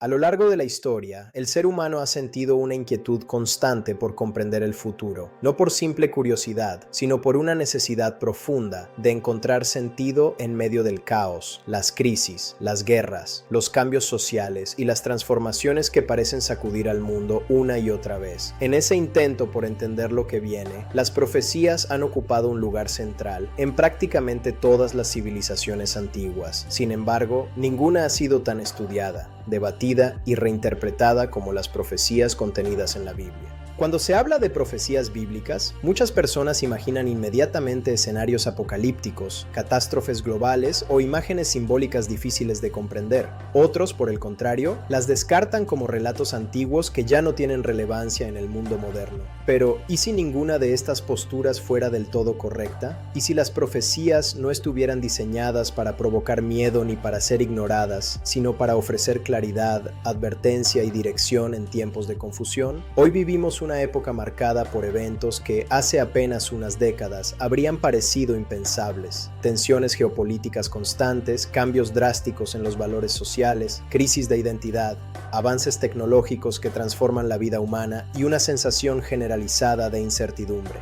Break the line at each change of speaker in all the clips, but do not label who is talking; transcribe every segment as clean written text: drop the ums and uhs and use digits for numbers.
A lo largo de la historia, el ser humano ha sentido una inquietud constante por comprender el futuro, no por simple curiosidad, sino por una necesidad profunda de encontrar sentido en medio del caos, las crisis, las guerras, los cambios sociales y las transformaciones que parecen sacudir al mundo una y otra vez. En ese intento por entender lo que viene, las profecías han ocupado un lugar central en prácticamente todas las civilizaciones antiguas. Sin embargo, ninguna ha sido tan estudiada, debatida y reinterpretada como las profecías contenidas en la Biblia. Cuando se habla de profecías bíblicas, muchas personas imaginan inmediatamente escenarios apocalípticos, catástrofes globales o imágenes simbólicas difíciles de comprender. Otros, por el contrario, las descartan como relatos antiguos que ya no tienen relevancia en el mundo moderno. Pero, ¿y si ninguna de estas posturas fuera del todo correcta? ¿Y si las profecías no estuvieran diseñadas para provocar miedo ni para ser ignoradas, sino para ofrecer claridad, advertencia y dirección en tiempos de confusión? Hoy vivimos una época marcada por eventos que hace apenas unas décadas habrían parecido impensables. Tensiones geopolíticas constantes, cambios drásticos en los valores sociales, crisis de identidad, avances tecnológicos que transforman la vida humana y una sensación generalizada de incertidumbre.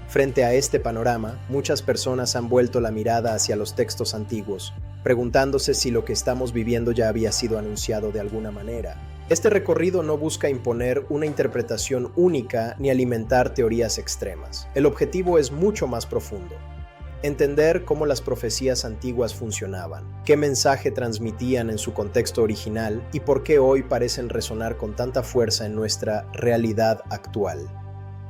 Frente a este panorama, muchas personas han vuelto la mirada hacia los textos antiguos, preguntándose si lo que estamos viviendo ya había sido anunciado de alguna manera. Este recorrido no busca imponer una interpretación única ni alimentar teorías extremas. El objetivo es mucho más profundo. Entender cómo las profecías antiguas funcionaban, qué mensaje transmitían en su contexto original y por qué hoy parecen resonar con tanta fuerza en nuestra realidad actual.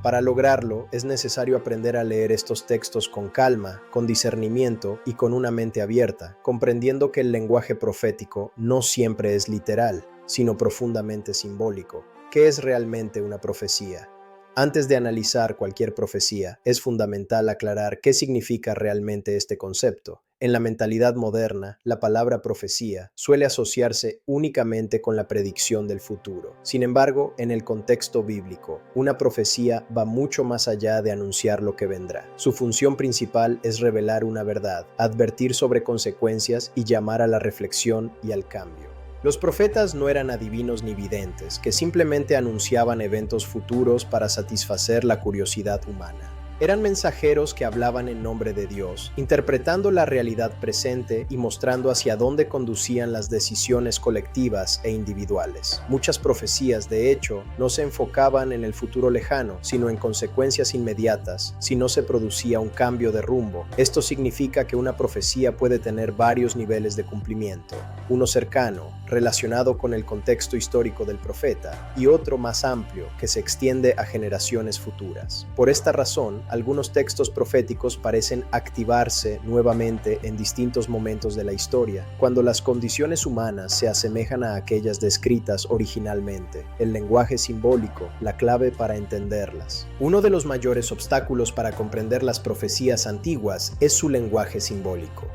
Para lograrlo, es necesario aprender a leer estos textos con calma, con discernimiento y con una mente abierta, comprendiendo que el lenguaje profético no siempre es literal, sino profundamente simbólico. ¿Qué es realmente una profecía? Antes de analizar cualquier profecía, es fundamental aclarar qué significa realmente este concepto. En la mentalidad moderna, la palabra profecía suele asociarse únicamente con la predicción del futuro. Sin embargo, en el contexto bíblico, una profecía va mucho más allá de anunciar lo que vendrá. Su función principal es revelar una verdad, advertir sobre consecuencias y llamar a la reflexión y al cambio. Los profetas no eran adivinos ni videntes, que simplemente anunciaban eventos futuros para satisfacer la curiosidad humana. Eran mensajeros que hablaban en nombre de Dios, interpretando la realidad presente y mostrando hacia dónde conducían las decisiones colectivas e individuales. Muchas profecías, de hecho, no se enfocaban en el futuro lejano, sino en consecuencias inmediatas si no se producía un cambio de rumbo. Esto significa que una profecía puede tener varios niveles de cumplimiento. Uno cercano, relacionado con el contexto histórico del profeta, y otro más amplio, que se extiende a generaciones futuras. Por esta razón, algunos textos proféticos parecen activarse nuevamente en distintos momentos de la historia, cuando las condiciones humanas se asemejan a aquellas descritas originalmente. El lenguaje simbólico, la clave para entenderlas. Uno de los mayores obstáculos para comprender las profecías antiguas es su lenguaje simbólico.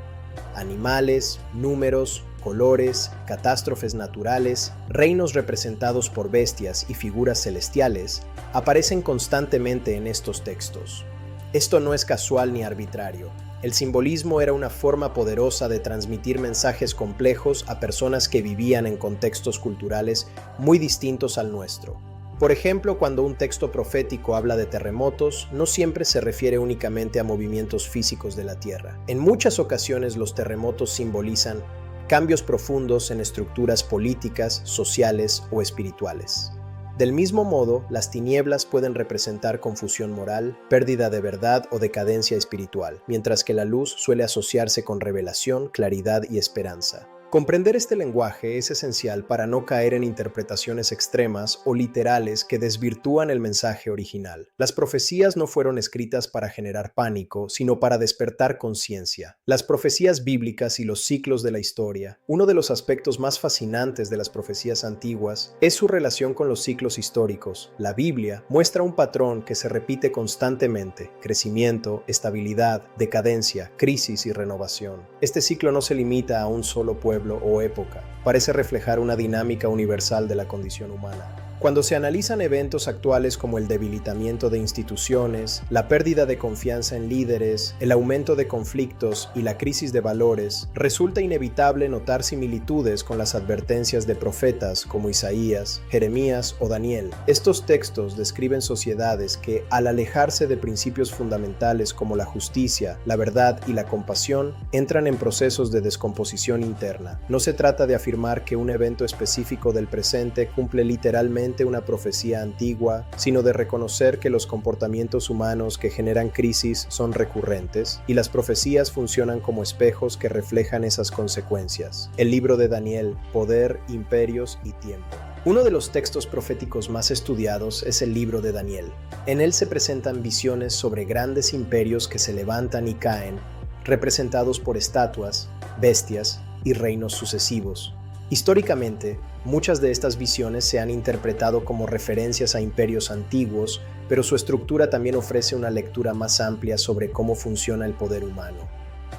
Animales, números, colores, catástrofes naturales, reinos representados por bestias y figuras celestiales aparecen constantemente en estos textos. Esto no es casual ni arbitrario. El simbolismo era una forma poderosa de transmitir mensajes complejos a personas que vivían en contextos culturales muy distintos al nuestro. Por ejemplo, cuando un texto profético habla de terremotos, no siempre se refiere únicamente a movimientos físicos de la Tierra. En muchas ocasiones los terremotos simbolizan cambios profundos en estructuras políticas, sociales o espirituales. Del mismo modo, las tinieblas pueden representar confusión moral, pérdida de verdad o decadencia espiritual, mientras que la luz suele asociarse con revelación, claridad y esperanza. Comprender este lenguaje es esencial para no caer en interpretaciones extremas o literales que desvirtúan el mensaje original. Las profecías no fueron escritas para generar pánico, sino para despertar conciencia. Las profecías bíblicas y los ciclos de la historia. Uno de los aspectos más fascinantes de las profecías antiguas es su relación con los ciclos históricos. La Biblia muestra un patrón que se repite constantemente: crecimiento, estabilidad, decadencia, crisis y renovación. Este ciclo no se limita a un solo pueblo o época, parece reflejar una dinámica universal de la condición humana. Cuando se analizan eventos actuales como el debilitamiento de instituciones, la pérdida de confianza en líderes, el aumento de conflictos y la crisis de valores, resulta inevitable notar similitudes con las advertencias de profetas como Isaías, Jeremías o Daniel. Estos textos describen sociedades que, al alejarse de principios fundamentales como la justicia, la verdad y la compasión, entran en procesos de descomposición interna. No se trata de afirmar que un evento específico del presente cumple literalmente una profecía antigua, sino de reconocer que los comportamientos humanos que generan crisis son recurrentes y las profecías funcionan como espejos que reflejan esas consecuencias. El libro de Daniel, Poder, Imperios y Tiempo. Uno de los textos proféticos más estudiados es el libro de Daniel. En él se presentan visiones sobre grandes imperios que se levantan y caen, representados por estatuas, bestias y reinos sucesivos. Históricamente, muchas de estas visiones se han interpretado como referencias a imperios antiguos, pero su estructura también ofrece una lectura más amplia sobre cómo funciona el poder humano.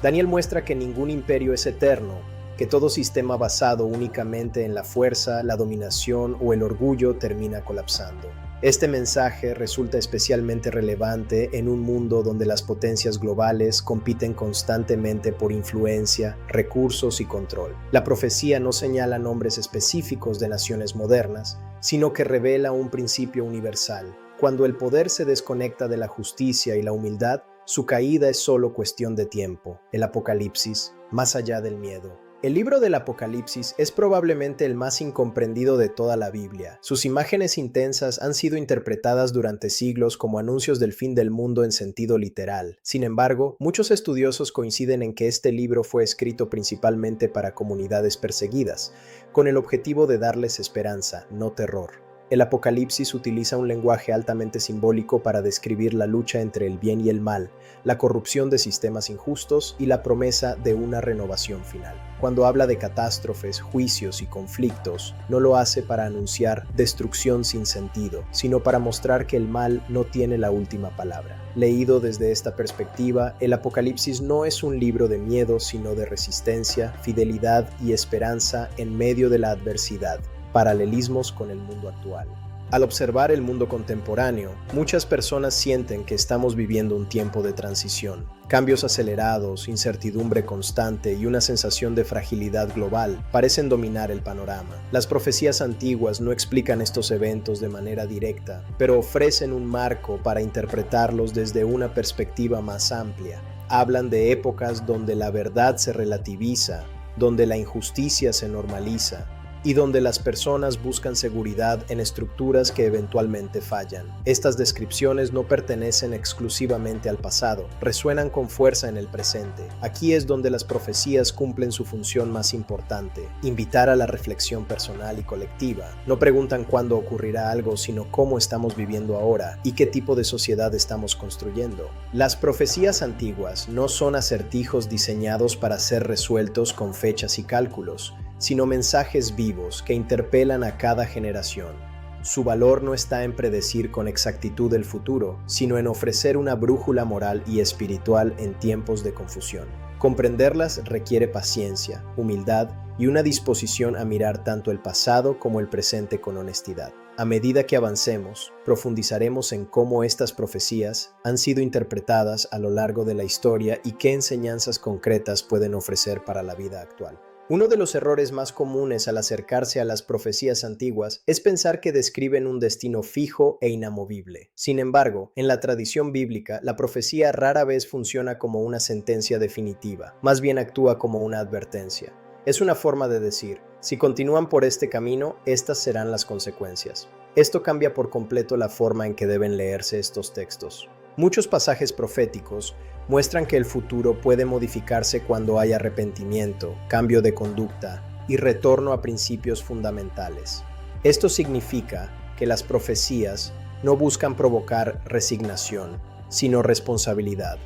Daniel muestra que ningún imperio es eterno, que todo sistema basado únicamente en la fuerza, la dominación o el orgullo termina colapsando. Este mensaje resulta especialmente relevante en un mundo donde las potencias globales compiten constantemente por influencia, recursos y control. La profecía no señala nombres específicos de naciones modernas, sino que revela un principio universal. Cuando el poder se desconecta de la justicia y la humildad, su caída es solo cuestión de tiempo. El Apocalipsis, más allá del miedo. El libro del Apocalipsis es probablemente el más incomprendido de toda la Biblia. Sus imágenes intensas han sido interpretadas durante siglos como anuncios del fin del mundo en sentido literal. Sin embargo, muchos estudiosos coinciden en que este libro fue escrito principalmente para comunidades perseguidas, con el objetivo de darles esperanza, no terror. El Apocalipsis utiliza un lenguaje altamente simbólico para describir la lucha entre el bien y el mal, la corrupción de sistemas injustos y la promesa de una renovación final. Cuando habla de catástrofes, juicios y conflictos, no lo hace para anunciar destrucción sin sentido, sino para mostrar que el mal no tiene la última palabra. Leído desde esta perspectiva, el Apocalipsis no es un libro de miedo, sino de resistencia, fidelidad y esperanza en medio de la adversidad. Paralelismos con el mundo actual. Al observar el mundo contemporáneo, muchas personas sienten que estamos viviendo un tiempo de transición. Cambios acelerados, incertidumbre constante y una sensación de fragilidad global parecen dominar el panorama. Las profecías antiguas no explican estos eventos de manera directa, pero ofrecen un marco para interpretarlos desde una perspectiva más amplia. Hablan de épocas donde la verdad se relativiza, donde la injusticia se normaliza, y donde las personas buscan seguridad en estructuras que eventualmente fallan. Estas descripciones no pertenecen exclusivamente al pasado, resuenan con fuerza en el presente. Aquí es donde las profecías cumplen su función más importante, invitar a la reflexión personal y colectiva. No preguntan cuándo ocurrirá algo, sino cómo estamos viviendo ahora y qué tipo de sociedad estamos construyendo. Las profecías antiguas no son acertijos diseñados para ser resueltos con fechas y cálculos, sino mensajes vivos que interpelan a cada generación. Su valor no está en predecir con exactitud el futuro, sino en ofrecer una brújula moral y espiritual en tiempos de confusión. Comprenderlas requiere paciencia, humildad y una disposición a mirar tanto el pasado como el presente con honestidad. A medida que avancemos, profundizaremos en cómo estas profecías han sido interpretadas a lo largo de la historia y qué enseñanzas concretas pueden ofrecer para la vida actual. Uno de los errores más comunes al acercarse a las profecías antiguas es pensar que describen un destino fijo e inamovible. Sin embargo, en la tradición bíblica, la profecía rara vez funciona como una sentencia definitiva, más bien actúa como una advertencia. Es una forma de decir, si continúan por este camino, estas serán las consecuencias. Esto cambia por completo la forma en que deben leerse estos textos. Muchos pasajes proféticos muestran que el futuro puede modificarse cuando hay arrepentimiento, cambio de conducta y retorno a principios fundamentales. Esto significa que las profecías no buscan provocar resignación, sino responsabilidad.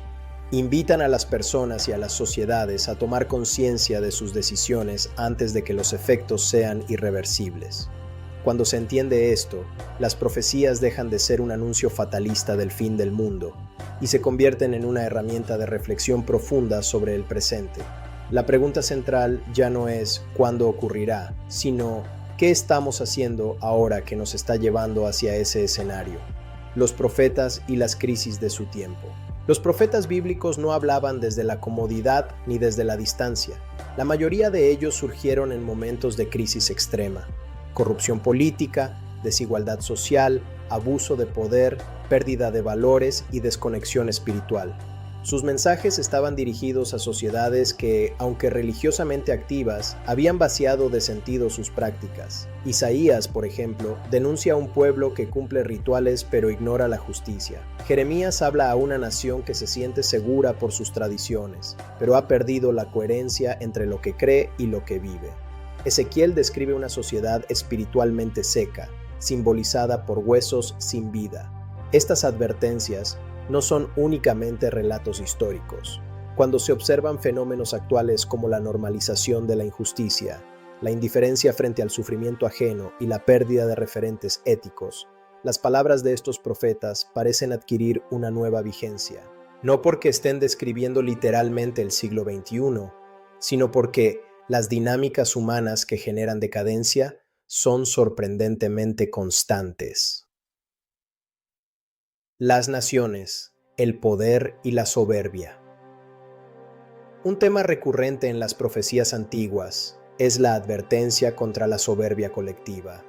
Invitan a las personas y a las sociedades a tomar conciencia de sus decisiones antes de que los efectos sean irreversibles. Cuando se entiende esto, las profecías dejan de ser un anuncio fatalista del fin del mundo y se convierten en una herramienta de reflexión profunda sobre el presente. La pregunta central ya no es ¿cuándo ocurrirá?, sino ¿Qué estamos haciendo ahora que nos está llevando hacia ese escenario? Los profetas y las crisis de su tiempo. Los profetas bíblicos no hablaban desde la comodidad ni desde la distancia. La mayoría de ellos surgieron en momentos de crisis extrema: corrupción política, desigualdad social, abuso de poder, pérdida de valores y desconexión espiritual. Sus mensajes estaban dirigidos a sociedades que, aunque religiosamente activas, habían vaciado de sentido sus prácticas. Isaías, por ejemplo, denuncia a un pueblo que cumple rituales pero ignora la justicia. Jeremías habla a una nación que se siente segura por sus tradiciones, pero ha perdido la coherencia entre lo que cree y lo que vive. Ezequiel describe una sociedad espiritualmente seca, simbolizada por huesos sin vida. Estas advertencias no son únicamente relatos históricos. Cuando se observan fenómenos actuales como la normalización de la injusticia, la indiferencia frente al sufrimiento ajeno y la pérdida de referentes éticos, las palabras de estos profetas parecen adquirir una nueva vigencia. No porque estén describiendo literalmente el siglo XXI, sino porque las dinámicas humanas que generan decadencia son sorprendentemente constantes. Las naciones, el poder y la soberbia. Un tema recurrente en las profecías antiguas es la advertencia contra la soberbia colectiva.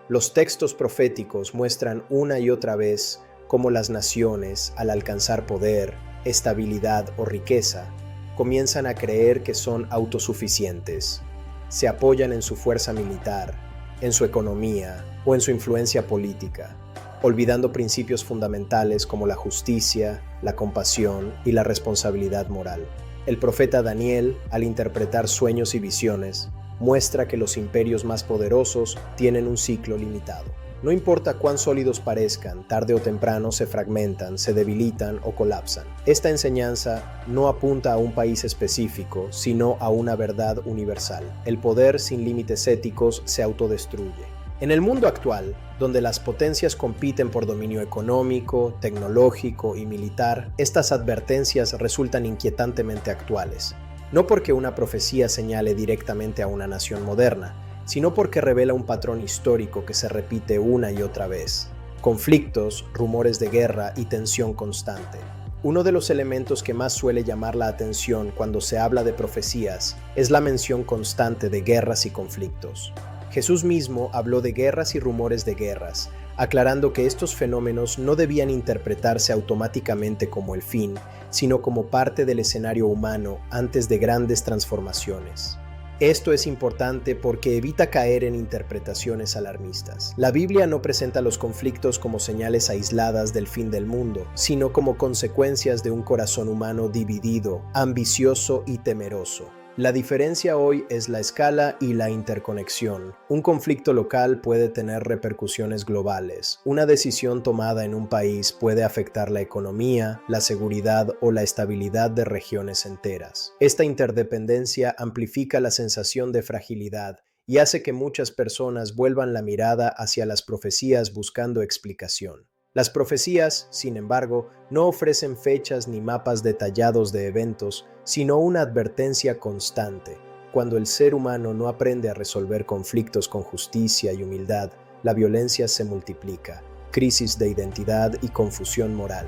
Los textos proféticos muestran una y otra vez cómo las naciones, al alcanzar poder, estabilidad o riqueza, comienzan a creer que son autosuficientes. Se apoyan en su fuerza militar, en su economía o en su influencia política, olvidando principios fundamentales como la justicia, la compasión y la responsabilidad moral. El profeta Daniel, al interpretar sueños y visiones, muestra que los imperios más poderosos tienen un ciclo limitado. No importa cuán sólidos parezcan, tarde o temprano se fragmentan, se debilitan o colapsan. Esta enseñanza no apunta a un país específico, sino a una verdad universal. El poder sin límites éticos se autodestruye. En el mundo actual, donde las potencias compiten por dominio económico, tecnológico y militar, estas advertencias resultan inquietantemente actuales. No porque una profecía señale directamente a una nación moderna, sino porque revela un patrón histórico que se repite una y otra vez. Conflictos, rumores de guerra y tensión constante. Uno de los elementos que más suele llamar la atención cuando se habla de profecías es la mención constante de guerras y conflictos. Jesús mismo habló de guerras y rumores de guerras, aclarando que estos fenómenos no debían interpretarse automáticamente como el fin, sino como parte del escenario humano antes de grandes transformaciones. Esto es importante porque evita caer en interpretaciones alarmistas. La Biblia no presenta los conflictos como señales aisladas del fin del mundo, sino como consecuencias de un corazón humano dividido, ambicioso y temeroso. La diferencia hoy es la escala y la interconexión. Un conflicto local puede tener repercusiones globales. Una decisión tomada en un país puede afectar la economía, la seguridad o la estabilidad de regiones enteras. Esta interdependencia amplifica la sensación de fragilidad y hace que muchas personas vuelvan la mirada hacia las profecías buscando explicación. Las profecías, sin embargo, no ofrecen fechas ni mapas detallados de eventos, sino una advertencia constante. Cuando el ser humano no aprende a resolver conflictos con justicia y humildad, la violencia se multiplica, crisis de identidad y confusión moral.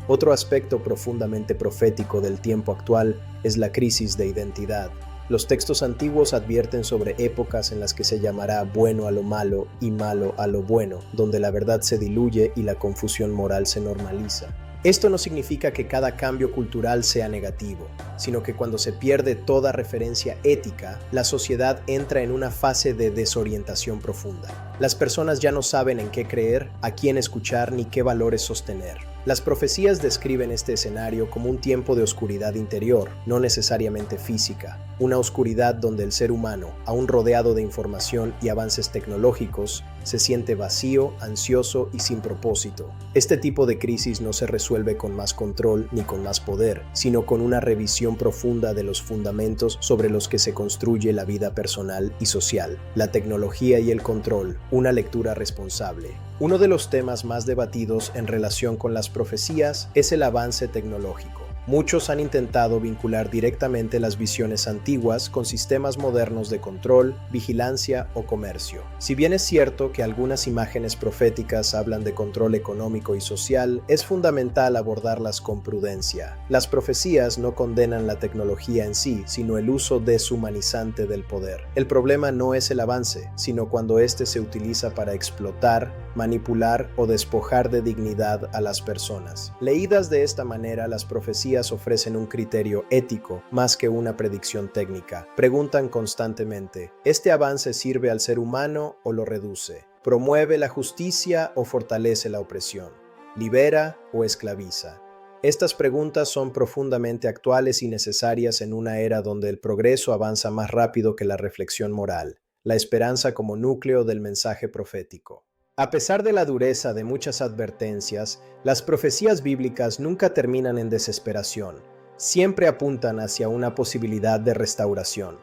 Otro aspecto profundamente profético del tiempo actual es la crisis de identidad. Los textos antiguos advierten sobre épocas en las que se llamará bueno a lo malo y malo a lo bueno, donde la verdad se diluye y la confusión moral se normaliza. Esto no significa que cada cambio cultural sea negativo, sino que cuando se pierde toda referencia ética, la sociedad entra en una fase de desorientación profunda. Las personas ya no saben en qué creer, a quién escuchar ni qué valores sostener. Las profecías describen este escenario como un tiempo de oscuridad interior, no necesariamente física, una oscuridad donde el ser humano, aún rodeado de información y avances tecnológicos, se siente vacío, ansioso y sin propósito. Este tipo de crisis no se resuelve con más control ni con más poder, sino con una revisión profunda de los fundamentos sobre los que se construye la vida personal y social, la tecnología y el control, una lectura responsable. Uno de los temas más debatidos en relación con las profecías es el avance tecnológico. Muchos han intentado vincular directamente las visiones antiguas con sistemas modernos de control, vigilancia o comercio. Si bien es cierto que algunas imágenes proféticas hablan de control económico y social, es fundamental abordarlas con prudencia. Las profecías no condenan la tecnología en sí, sino el uso deshumanizante del poder. El problema no es el avance, sino cuando éste se utiliza para explotar, manipular o despojar de dignidad a las personas. Leídas de esta manera, las profecías ofrecen un criterio ético más que una predicción técnica. Preguntan constantemente: ¿este avance sirve al ser humano o lo reduce? ¿Promueve la justicia o fortalece la opresión? ¿Libera o esclaviza? Estas preguntas son profundamente actuales y necesarias en una era donde el progreso avanza más rápido que la reflexión moral, la esperanza como núcleo del mensaje profético. A pesar de la dureza de muchas advertencias, las profecías bíblicas nunca terminan en desesperación. Siempre apuntan hacia una posibilidad de restauración.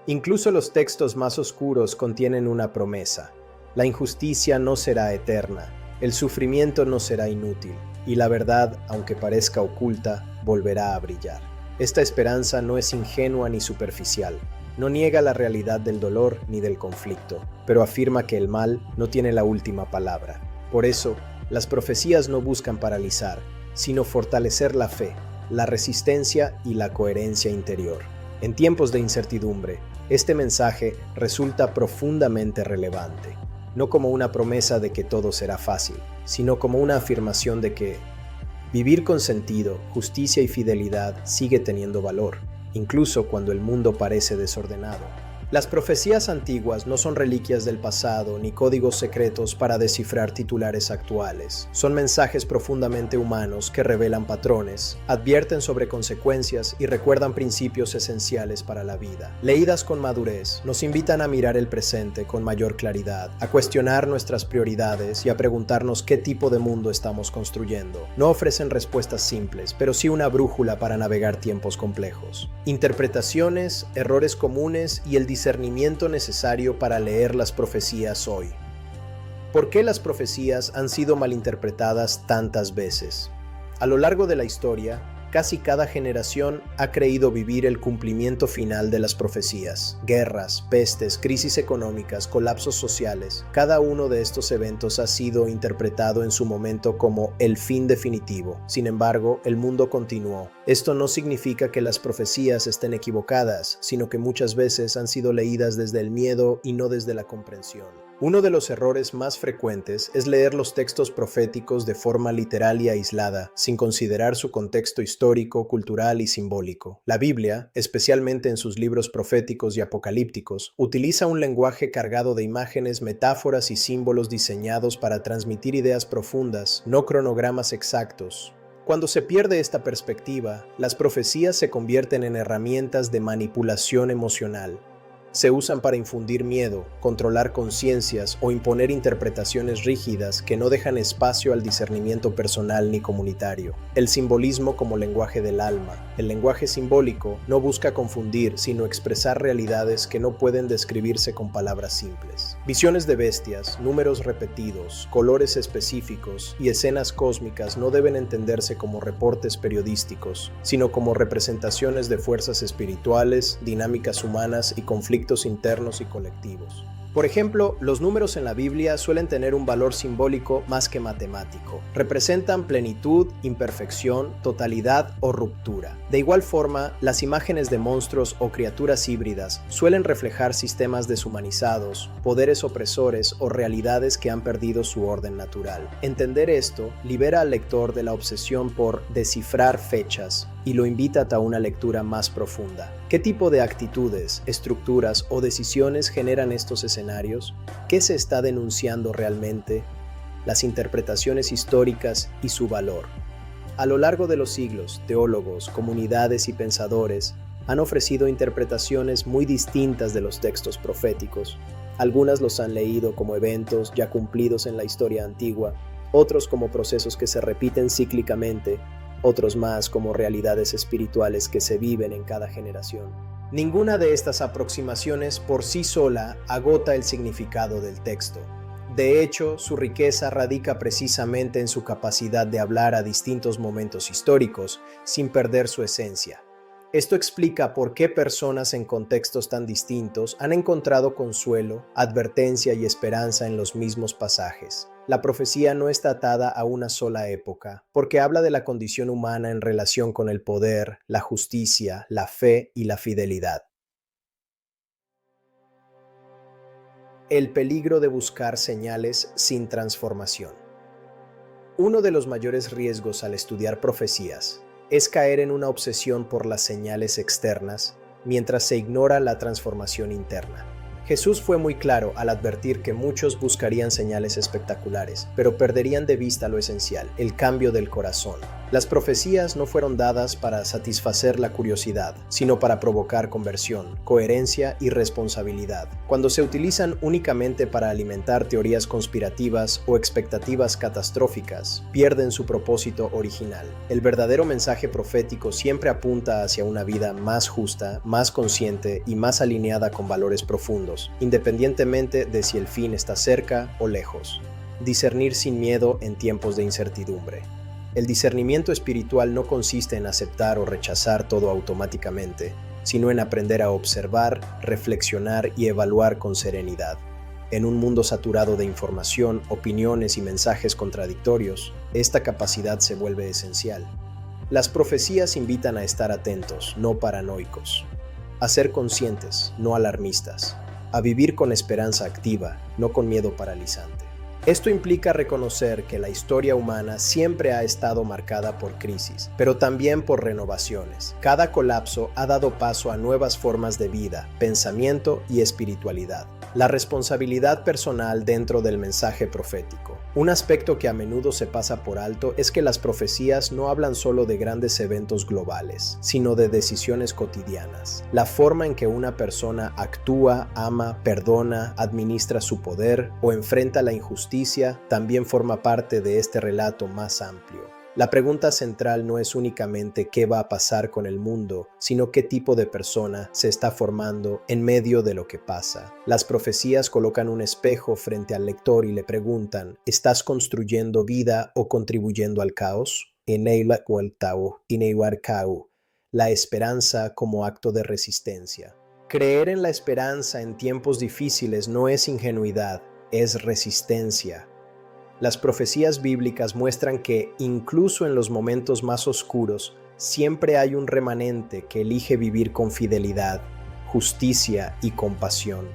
Incluso los textos más oscuros contienen una promesa: la injusticia no será eterna, el sufrimiento no será inútil, y la verdad, aunque parezca oculta, volverá a brillar. Esta esperanza no es ingenua ni superficial. No niega la realidad del dolor ni del conflicto, pero afirma que el mal no tiene la última palabra. Por eso, las profecías no buscan paralizar, sino fortalecer la fe, la resistencia y la coherencia interior. En tiempos de incertidumbre, este mensaje resulta profundamente relevante, no como una promesa de que todo será fácil, sino como una afirmación de que vivir con sentido, justicia y fidelidad sigue teniendo valor, incluso cuando el mundo parece desordenado. Las profecías antiguas no son reliquias del pasado ni códigos secretos para descifrar titulares actuales. Son mensajes profundamente humanos que revelan patrones, advierten sobre consecuencias y recuerdan principios esenciales para la vida. Leídas con madurez, nos invitan a mirar el presente con mayor claridad, a cuestionar nuestras prioridades y a preguntarnos qué tipo de mundo estamos construyendo. No ofrecen respuestas simples, pero sí una brújula para navegar tiempos complejos. Interpretaciones, errores comunes y el discernimiento necesario para leer las profecías hoy. ¿Por qué las profecías han sido malinterpretadas tantas veces? A lo largo de la historia, casi cada generación ha creído vivir el cumplimiento final de las profecías. Guerras, pestes, crisis económicas, colapsos sociales. Cada uno de estos eventos ha sido interpretado en su momento como el fin definitivo. Sin embargo, el mundo continuó. Esto no significa que las profecías estén equivocadas, sino que muchas veces han sido leídas desde el miedo y no desde la comprensión. Uno de los errores más frecuentes es leer los textos proféticos de forma literal y aislada, sin considerar su contexto histórico, cultural y simbólico. La Biblia, especialmente en sus libros proféticos y apocalípticos, utiliza un lenguaje cargado de imágenes, metáforas y símbolos diseñados para transmitir ideas profundas, no cronogramas exactos. Cuando se pierde esta perspectiva, las profecías se convierten en herramientas de manipulación emocional. Se usan para infundir miedo, controlar conciencias o imponer interpretaciones rígidas que no dejan espacio al discernimiento personal ni comunitario. El simbolismo como lenguaje del alma. El lenguaje simbólico no busca confundir, sino expresar realidades que no pueden describirse con palabras simples. Visiones de bestias, números repetidos, colores específicos y escenas cósmicas no deben entenderse como reportes periodísticos, sino como representaciones de fuerzas espirituales, dinámicas humanas y conflictos internos y colectivos. Por ejemplo, los números en la Biblia suelen tener un valor simbólico más que matemático. Representan plenitud, imperfección, totalidad o ruptura. De igual forma, las imágenes de monstruos o criaturas híbridas suelen reflejar sistemas deshumanizados, poderes opresores o realidades que han perdido su orden natural. Entender esto libera al lector de la obsesión por descifrar fechas y lo invita a una lectura más profunda. ¿Qué tipo de actitudes, estructuras o decisiones generan estos escenarios? ¿Qué se está denunciando realmente? Las interpretaciones históricas y su valor. A lo largo de los siglos, teólogos, comunidades y pensadores han ofrecido interpretaciones muy distintas de los textos proféticos. Algunas los han leído como eventos ya cumplidos en la historia antigua, otros como procesos que se repiten cíclicamente, otros más como realidades espirituales que se viven en cada generación. Ninguna de estas aproximaciones por sí sola agota el significado del texto. De hecho, su riqueza radica precisamente en su capacidad de hablar a distintos momentos históricos sin perder su esencia. Esto explica por qué personas en contextos tan distintos han encontrado consuelo, advertencia y esperanza en los mismos pasajes. La profecía no está atada a una sola época, porque habla de la condición humana en relación con el poder, la justicia, la fe y la fidelidad. El peligro de buscar señales sin transformación. Uno de los mayores riesgos al estudiar profecías es caer en una obsesión por las señales externas mientras se ignora la transformación interna. Jesús fue muy claro al advertir que muchos buscarían señales espectaculares, pero perderían de vista lo esencial, el cambio del corazón. Las profecías no fueron dadas para satisfacer la curiosidad, sino para provocar conversión, coherencia y responsabilidad. Cuando se utilizan únicamente para alimentar teorías conspirativas o expectativas catastróficas, pierden su propósito original. El verdadero mensaje profético siempre apunta hacia una vida más justa, más consciente y más alineada con valores profundos, independientemente de si el fin está cerca o lejos. Discernir sin miedo en tiempos de incertidumbre. El discernimiento espiritual no consiste en aceptar o rechazar todo automáticamente, sino en aprender a observar, reflexionar y evaluar con serenidad. En un mundo saturado de información, opiniones y mensajes contradictorios, esta capacidad se vuelve esencial. Las profecías invitan a estar atentos, no paranoicos, a ser conscientes, no alarmistas, a vivir con esperanza activa, no con miedo paralizante. Esto implica reconocer que la historia humana siempre ha estado marcada por crisis, pero también por renovaciones. Cada colapso ha dado paso a nuevas formas de vida, pensamiento y espiritualidad. La responsabilidad personal dentro del mensaje profético. Un aspecto que a menudo se pasa por alto es que las profecías no hablan solo de grandes eventos globales, sino de decisiones cotidianas. La forma en que una persona actúa, ama, perdona, administra su poder o enfrenta la injusticia también forma parte de este relato más amplio. La pregunta central no es únicamente qué va a pasar con el mundo, sino qué tipo de persona se está formando en medio de lo que pasa. Las profecías colocan un espejo frente al lector y le preguntan, ¿estás construyendo vida o contribuyendo al caos? La esperanza como acto de resistencia. Creer en la esperanza en tiempos difíciles no es ingenuidad, es resistencia. Las profecías bíblicas muestran que, incluso en los momentos más oscuros, siempre hay un remanente que elige vivir con fidelidad, justicia y compasión.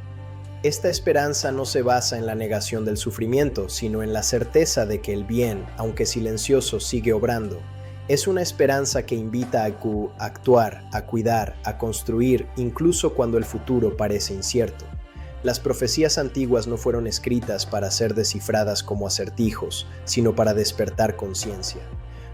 Esta esperanza no se basa en la negación del sufrimiento, sino en la certeza de que el bien, aunque silencioso, sigue obrando. Es una esperanza que invita a actuar, a cuidar, a construir, incluso cuando el futuro parece incierto. Las profecías antiguas no fueron escritas para ser descifradas como acertijos, sino para despertar conciencia.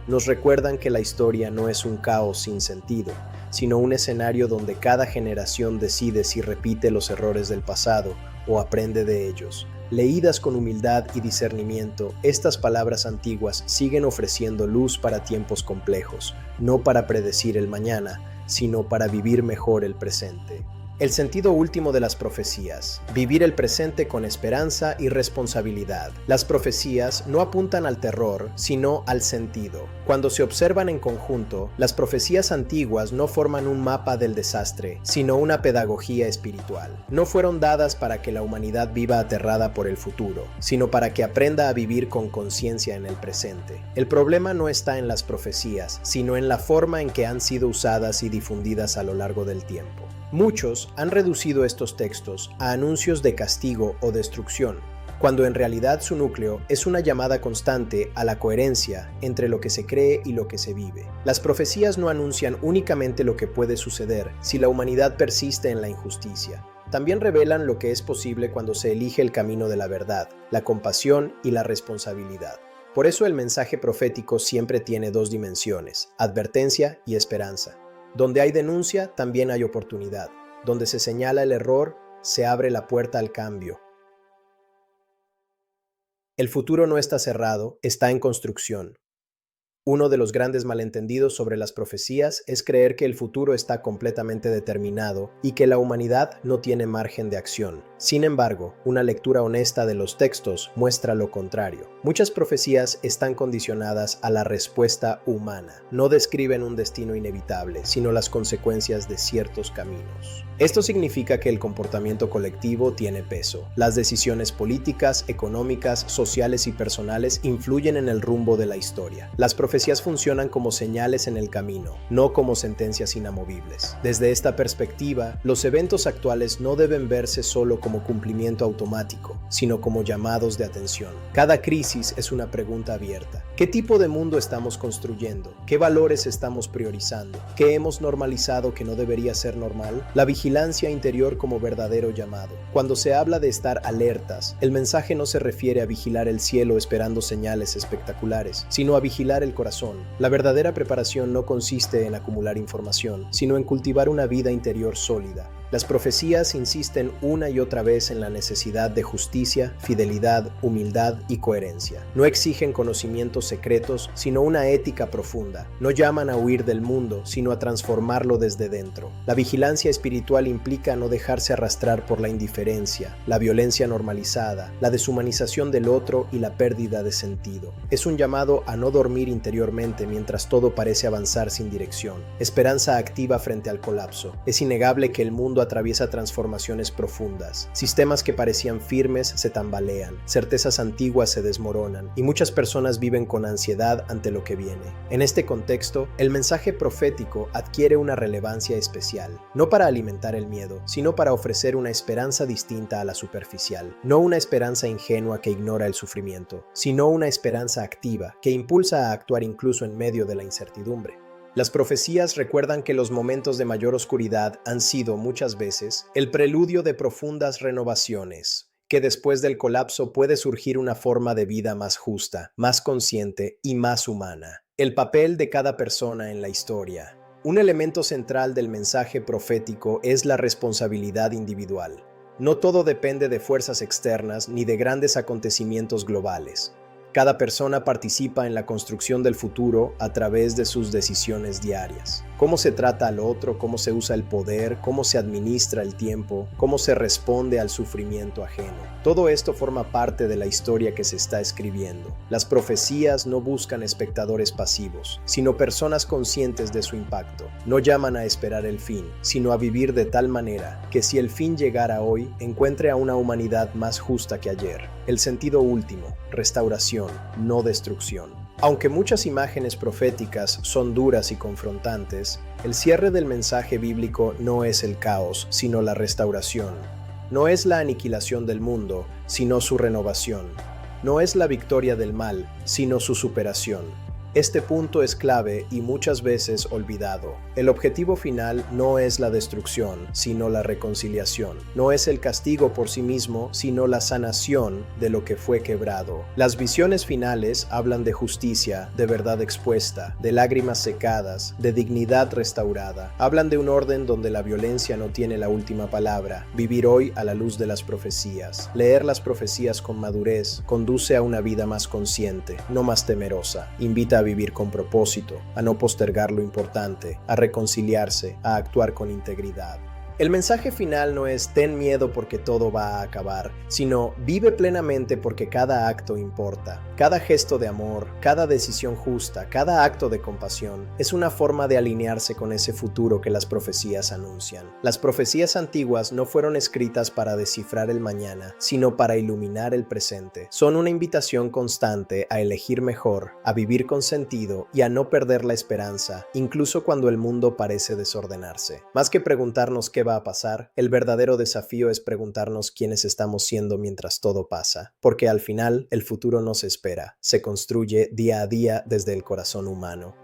Nos recuerdan que la historia no es un caos sin sentido, sino un escenario donde cada generación decide si repite los errores del pasado o aprende de ellos. Leídas con humildad y discernimiento, estas palabras antiguas siguen ofreciendo luz para tiempos complejos, no para predecir el mañana, sino para vivir mejor el presente. El sentido último de las profecías: vivir el presente con esperanza y responsabilidad. Las profecías no apuntan al terror, sino al sentido. Cuando se observan en conjunto, las profecías antiguas no forman un mapa del desastre, sino una pedagogía espiritual. No fueron dadas para que la humanidad viva aterrada por el futuro, sino para que aprenda a vivir con conciencia en el presente. El problema no está en las profecías, sino en la forma en que han sido usadas y difundidas a lo largo del tiempo. Muchos han reducido estos textos a anuncios de castigo o destrucción, cuando en realidad su núcleo es una llamada constante a la coherencia entre lo que se cree y lo que se vive. Las profecías no anuncian únicamente lo que puede suceder si la humanidad persiste en la injusticia. También revelan lo que es posible cuando se elige el camino de la verdad, la compasión y la responsabilidad. Por eso el mensaje profético siempre tiene dos dimensiones: advertencia y esperanza. Donde hay denuncia, también hay oportunidad. Donde se señala el error, se abre la puerta al cambio. El futuro no está cerrado, está en construcción. Uno de los grandes malentendidos sobre las profecías es creer que el futuro está completamente determinado y que la humanidad no tiene margen de acción. Sin embargo, una lectura honesta de los textos muestra lo contrario. Muchas profecías están condicionadas a la respuesta humana. No describen un destino inevitable, sino las consecuencias de ciertos caminos. Esto significa que el comportamiento colectivo tiene peso. Las decisiones políticas, económicas, sociales y personales influyen en el rumbo de la historia. Las profecías funcionan como señales en el camino, no como sentencias inamovibles. Desde esta perspectiva, los eventos actuales no deben verse solo como cumplimiento automático, sino como llamados de atención. Cada crisis es una pregunta abierta. ¿Qué tipo de mundo estamos construyendo? ¿Qué valores estamos priorizando? ¿Qué hemos normalizado que no debería ser normal? La vigilancia interior como verdadero llamado. Cuando se habla de estar alertas, el mensaje no se refiere a vigilar el cielo esperando señales espectaculares, sino a vigilar el corazón. La verdadera preparación no consiste en acumular información, sino en cultivar una vida interior sólida. Las profecías insisten una y otra vez en la necesidad de justicia, fidelidad, humildad y coherencia. No exigen conocimientos secretos, sino una ética profunda. No llaman a huir del mundo, sino a transformarlo desde dentro. La vigilancia espiritual implica no dejarse arrastrar por la indiferencia, la violencia normalizada, la deshumanización del otro y la pérdida de sentido. Es un llamado a no dormir interiormente mientras todo parece avanzar sin dirección. Esperanza activa frente al colapso. Es innegable que el mundo atraviesa transformaciones profundas. Sistemas que parecían firmes se tambalean, certezas antiguas se desmoronan y muchas personas viven con ansiedad ante lo que viene. En este contexto, el mensaje profético adquiere una relevancia especial, no para alimentar el miedo, sino para ofrecer una esperanza distinta a la superficial. No una esperanza ingenua que ignora el sufrimiento, sino una esperanza activa que impulsa a actuar incluso en medio de la incertidumbre. Las profecías recuerdan que los momentos de mayor oscuridad han sido, muchas veces, el preludio de profundas renovaciones, que después del colapso puede surgir una forma de vida más justa, más consciente y más humana. El papel de cada persona en la historia. Un elemento central del mensaje profético es la responsabilidad individual. No todo depende de fuerzas externas ni de grandes acontecimientos globales. Cada persona participa en la construcción del futuro a través de sus decisiones diarias. Cómo se trata al otro, cómo se usa el poder, cómo se administra el tiempo, cómo se responde al sufrimiento ajeno. Todo esto forma parte de la historia que se está escribiendo. Las profecías no buscan espectadores pasivos, sino personas conscientes de su impacto. No llaman a esperar el fin, sino a vivir de tal manera que si el fin llegara hoy, encuentre a una humanidad más justa que ayer. El sentido último, restauración, no destrucción. Aunque muchas imágenes proféticas son duras y confrontantes, el cierre del mensaje bíblico no es el caos, sino la restauración. No es la aniquilación del mundo, sino su renovación. No es la victoria del mal, sino su superación. Este punto es clave y muchas veces olvidado. El objetivo final no es la destrucción, sino la reconciliación. No es el castigo por sí mismo, sino la sanación de lo que fue quebrado. Las visiones finales hablan de justicia, de verdad expuesta, de lágrimas secadas, de dignidad restaurada. Hablan de un orden donde la violencia no tiene la última palabra. Vivir hoy a la luz de las profecías. Leer las profecías con madurez conduce a una vida más consciente, no más temerosa. Invita a vivir con propósito, a no postergar lo importante, a reconciliarse, a actuar con integridad. El mensaje final no es ten miedo porque todo va a acabar, sino vive plenamente porque cada acto importa. Cada gesto de amor, cada decisión justa, cada acto de compasión es una forma de alinearse con ese futuro que las profecías anuncian. Las profecías antiguas no fueron escritas para descifrar el mañana, sino para iluminar el presente. Son una invitación constante a elegir mejor, a vivir con sentido y a no perder la esperanza, incluso cuando el mundo parece desordenarse. Más que preguntarnos qué va a pasar, el verdadero desafío es preguntarnos quiénes estamos siendo mientras todo pasa, porque al final el futuro no se espera, se construye día a día desde el corazón humano.